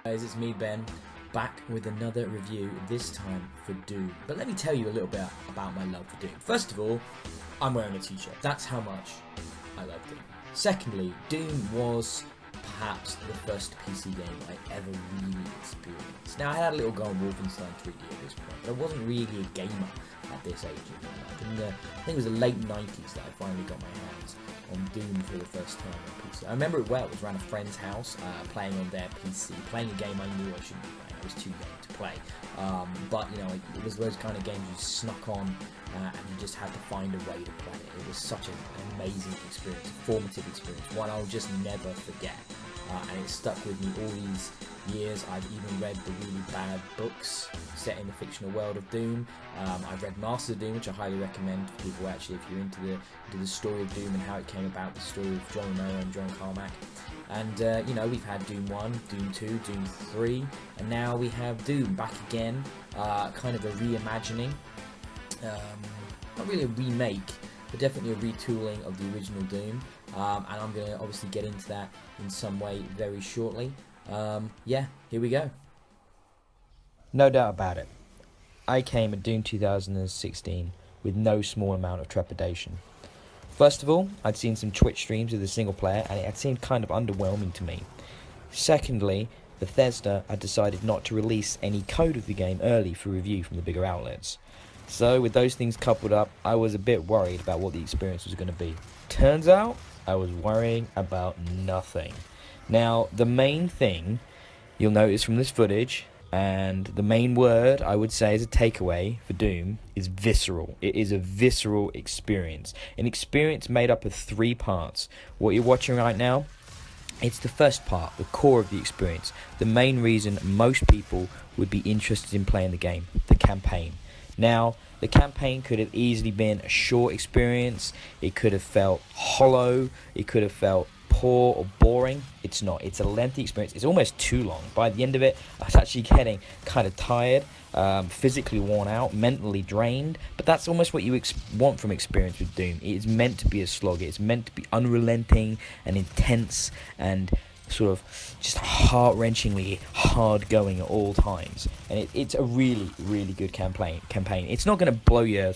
Guys, it's me, Ben, back with another review, this time for Doom. But let me tell you a little bit about my love for Doom. First of all, I'm wearing a t-shirt. That's how much I love Doom. Secondly, Doom was perhaps the first PC game I ever really experienced. Now, I had a little go on Wolfenstein 3D at this point, but I wasn't really a gamer at this age of my life. I think it was the late 90s that I finally got my hands on Doom for the first time on PC. I remember it well. It was around a friend's house, playing on their PC, playing a game I knew I shouldn't be playing. I was too young to play. But, you know, it was those kind of games you snuck on and you just had to find a way to play it. It was such an amazing experience, a formative experience, one I'll just never forget. And it stuck with me all these years. I've even read the really bad books set in the fictional world of Doom. I've read Masters of Doom, which I highly recommend for people actually if you're into the story of Doom and how it came about, the story of John Romero and John Carmack. And you know, we've had Doom 1, Doom 2, Doom 3, and now we have Doom back again, kind of a reimagining. Not really a remake, but definitely a retooling of the original Doom. And I'm going to obviously get into that in some way very shortly. Yeah, here we go. No doubt about it. I came at Doom 2016 with no small amount of trepidation. First of all, I'd seen some Twitch streams of the single player and it had seemed kind of underwhelming to me. Secondly, Bethesda had decided not to release any code of the game early for review from the bigger outlets. So with those things coupled up, I was a bit worried about what the experience was going to be. Turns out, I was worrying about nothing. Now, the main thing you'll notice from this footage, and the main word I would say as a takeaway for Doom, is visceral. It is a visceral experience. An experience made up of 3 parts. What you're watching right now, it's the first part, the core of the experience. The main reason most people would be interested in playing the game, the campaign. Now, the campaign could have easily been a short experience. It could have felt hollow. It could have felt poor or boring. It's not. It's a lengthy experience. It's almost too long. By the end of it, I was actually getting kind of tired, physically worn out, mentally drained. But that's almost what you want from experience with Doom. It is meant to be a slog. It's meant to be unrelenting and intense and sort of just heart-wrenchingly hard-going at all times, and it's a really, really good campaign. It's not going to blow your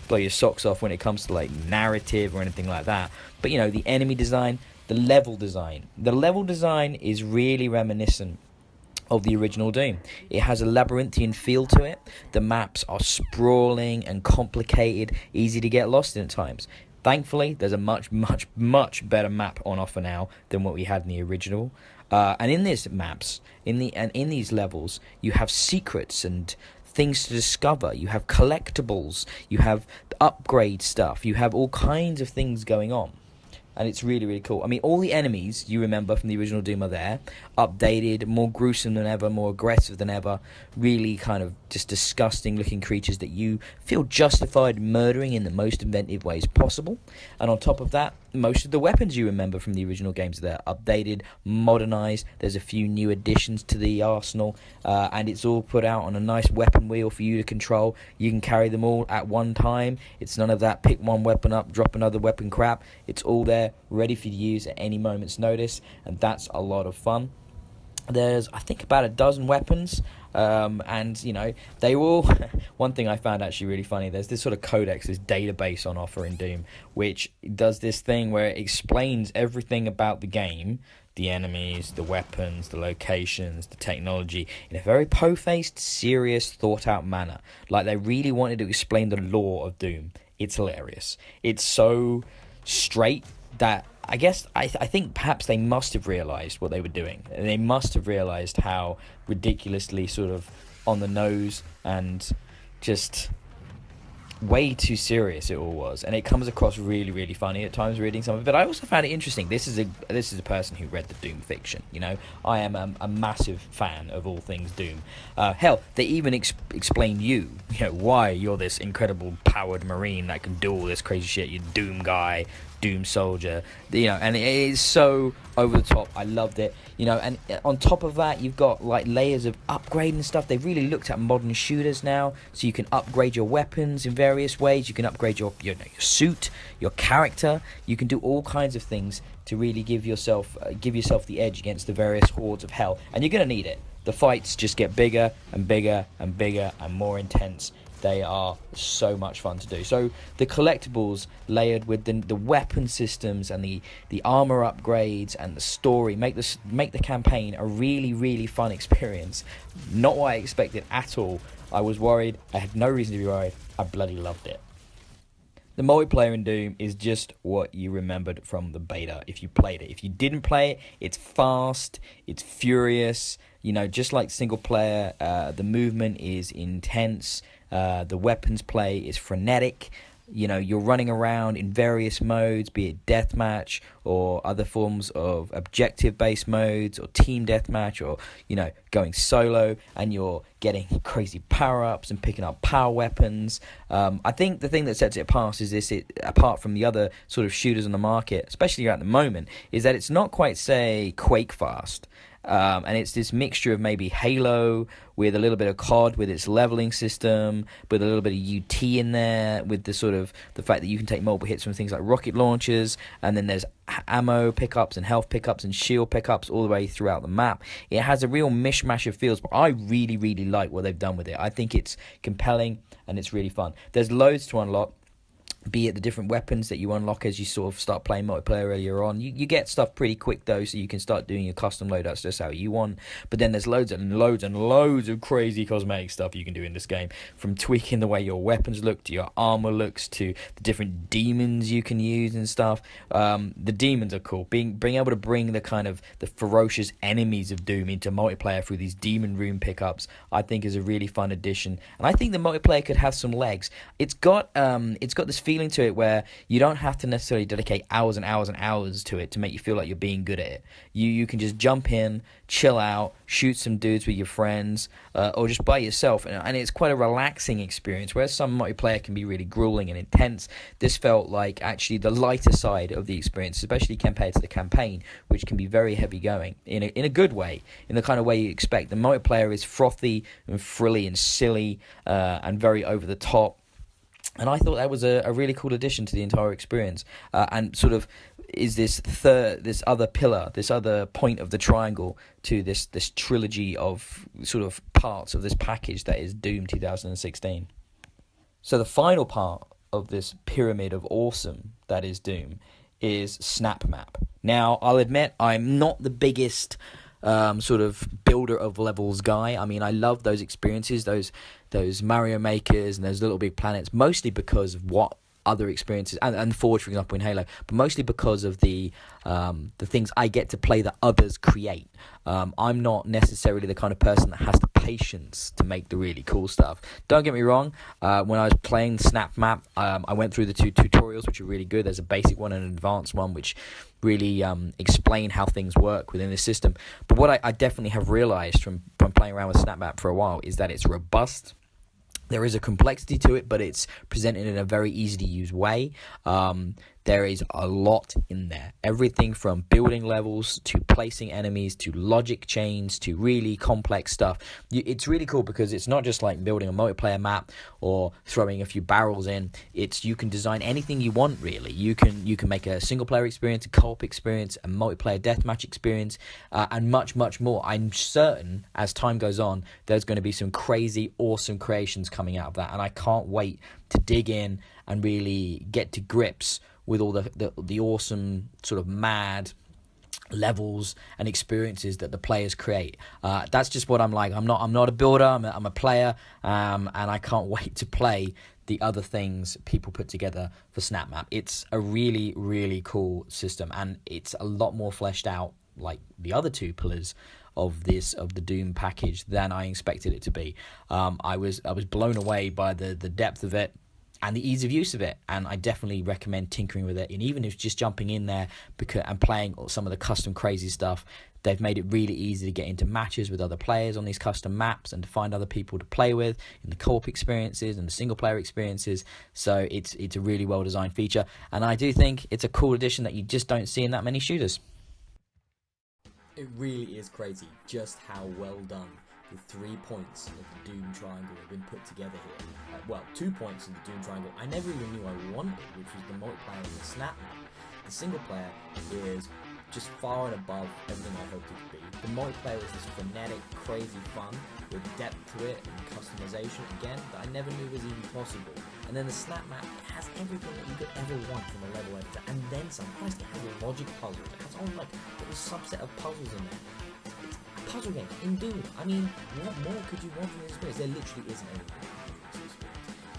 blow your socks off when it comes to like narrative or anything like that. But you know, the enemy design, the level design is really reminiscent of the original Doom. It has a labyrinthian feel to it. The maps are sprawling and complicated, easy to get lost in at times. Thankfully, there's a much, much, much better map on offer now than what we had in the original. And in these maps, in these levels, you have secrets and things to discover. You have collectibles. You have upgrade stuff. You have all kinds of things going on. And it's really, really cool. I mean, all the enemies you remember from the original Doom are there, updated, more gruesome than ever, more aggressive than ever, really kind of just disgusting looking creatures that you feel justified murdering in the most inventive ways possible. And on top of that, most of the weapons you remember from the original games are there, updated, modernized. There's a few new additions to the arsenal, and it's all put out on a nice weapon wheel for you to control. You can carry them all at one time. It's none of that pick one weapon up, drop another weapon crap. It's all there, ready for you to use at any moment's notice, and that's a lot of fun. There's, I think, about a dozen weapons, and, you know, they all... One thing I found actually really funny, there's this sort of codex, this database on offer in Doom, which does this thing where it explains everything about the game, the enemies, the weapons, the locations, the technology, in a very po-faced, serious, thought-out manner. Like they really wanted to explain the lore of Doom. It's hilarious. It's so straight that I think perhaps they must have realised what they were doing. They must have realised how ridiculously sort of on the nose and just way too serious it all was, and it comes across really, really funny at times reading some of it. But I also found it interesting. This is a person who read the Doom fiction. You know, I am a massive fan of all things Doom. Hell, they even explain you know why you're this incredible powered marine that can do all this crazy shit. You're Doom guy, Doom Soldier, and it is so over the top. I loved it, and on top of that, you've got like layers of upgrading stuff. They've really looked at modern shooters now, so you can upgrade your weapons in various ways. You can upgrade your suit, your character. You can do all kinds of things to really give yourself the edge against the various hordes of hell, and you're gonna need it. The fights just get bigger and bigger and bigger and more intense. They are so much fun to do. So the collectibles layered with the weapon systems and the armor upgrades and the story make the campaign a really, really fun experience. Not what I expected at all. I was worried. I had no reason to be worried. I bloody loved it. The multiplayer in Doom is just what you remembered from the beta if you played it. If you didn't play it, it's fast, it's furious, just like single player. The movement is intense. The weapons play is frenetic. You're running around in various modes, be it deathmatch or other forms of objective-based modes or team deathmatch or, going solo, and you're getting crazy power-ups and picking up power weapons. I think the thing that sets it apart apart from the other sort of shooters on the market, especially at the moment, is that it's not quite, say, Quake fast. And it's this mixture of maybe Halo with a little bit of COD with its leveling system, with a little bit of UT in there, with the fact that you can take multiple hits from things like rocket launchers, and then there's ammo pickups and health pickups and shield pickups all the way throughout the map. It has a real mishmash of feels, but I really, really like what they've done with it. I think it's compelling and it's really fun. There's loads to unlock. Be it the different weapons that you unlock as you sort of start playing multiplayer earlier on. You get stuff pretty quick though, so you can start doing your custom loadouts just how you want. But then there's loads and loads and loads of crazy cosmetic stuff you can do in this game. From tweaking the way your weapons look, to your armor looks, to the different demons you can use and stuff. The demons are cool. Being able to bring the kind of the ferocious enemies of Doom into multiplayer through these demon room pickups, I think is a really fun addition. And I think the multiplayer could have some legs. It's got this feeling to it where you don't have to necessarily dedicate hours and hours and hours to it to make you feel like you're being good at it. You can just jump in, chill out, shoot some dudes with your friends, or just by yourself, and it's quite a relaxing experience. Whereas some multiplayer can be really grueling and intense, this felt like actually the lighter side of the experience, especially compared to the campaign, which can be very heavy going in a good way, in the kind of way you expect. The multiplayer is frothy and frilly and silly and very over the top. And I thought that was a really cool addition to the entire experience, and sort of is this other pillar, this other point of the triangle to this trilogy of sort of parts of this package that is Doom 2016. So the final part of this pyramid of awesome that is Doom is Snap Map. Now, I'll admit I'm not the biggest sort of builder of levels guy. I mean, I love those experiences, those Mario Makers and those Little Big Planets, mostly because of what other experiences, and Forge, for example, in Halo, but mostly because of the things I get to play that others create. I'm not necessarily the kind of person that has the patience to make the really cool stuff. Don't get me wrong, when I was playing Snap Map, I went through the two tutorials, which are really good. There's a basic one and an advanced one, which really explain how things work within the system. But what I definitely have realized from playing around with Snap Map for a while is that it's robust. There is a complexity to it, but it's presented in a very easy to use way. There is a lot in there. Everything from building levels to placing enemies to logic chains to really complex stuff. It's really cool because it's not just like building a multiplayer map or throwing a few barrels in. You can design anything you want, really. You can make a single player experience, a co-op experience, a multiplayer deathmatch experience, and much, much more. I'm certain as time goes on, there's going to be some crazy, awesome creations coming out of that, and I can't wait to dig in and really get to grips with all the awesome sort of mad levels and experiences that the players create. That's just what I'm like. I'm not a builder. I'm a player, and I can't wait to play the other things people put together for Snap Map. It's a really, really cool system, and it's a lot more fleshed out, like the other two pillars of the Doom package, than I expected it to be. I was blown away by the depth of it. and the ease of use of it. And I definitely recommend tinkering with it. And even if just jumping in there and playing some of the custom crazy stuff, they've made it really easy to get into matches with other players on these custom maps and to find other people to play with in the co-op experiences and the single player experiences. So it's a really well designed feature, and I do think it's a cool addition that you just don't see in that many shooters. It really is crazy just how well done the 3 points of the Doom Triangle have been put together here. Well, 2 points of the Doom Triangle I never even knew I wanted, which was the multiplayer and the snap map. The single player is just far and above everything I hoped it to be. The multiplayer is this frenetic, crazy fun with depth to it and customization, again, that I never knew was even possible. And then the snap map has everything that you could ever want from a level editor, and then some. Christ, it has logic puzzles. It has all like a little subset of puzzles in there. It's a puzzle game in Doom. I mean, what more could you want from this experience? There literally isn't anything.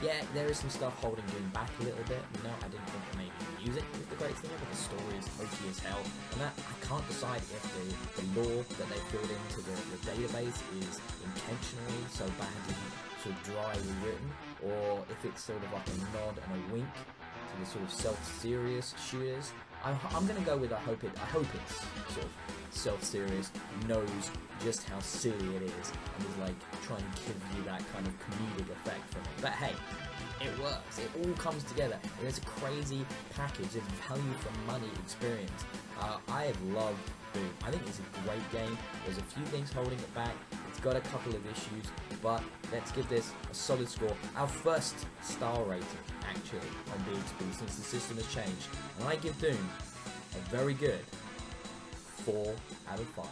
Yeah, there is some stuff holding Doom back a little bit. You know, I didn't think that maybe music was the greatest thing ever. The story is hokey as hell, and that I can't decide if the lore that they filled into the database is intentionally so badly sort of dryly written, or if it's sort of like a nod and a wink to the sort of self-serious shooters. I'm gonna go with I hope it's sort of self-serious, knows just how silly it is, and is like trying to give you that kind of comedic effect from it. But hey, it works. It all comes together. It is a crazy package. It's a value for money experience. I have loved Doom. I think it's a great game. There's a few things holding it back. It's got a couple of issues, but let's give this a solid score. Our first star rating, actually, on BXP since the system has changed. And I give Doom a very good 4 out of 5.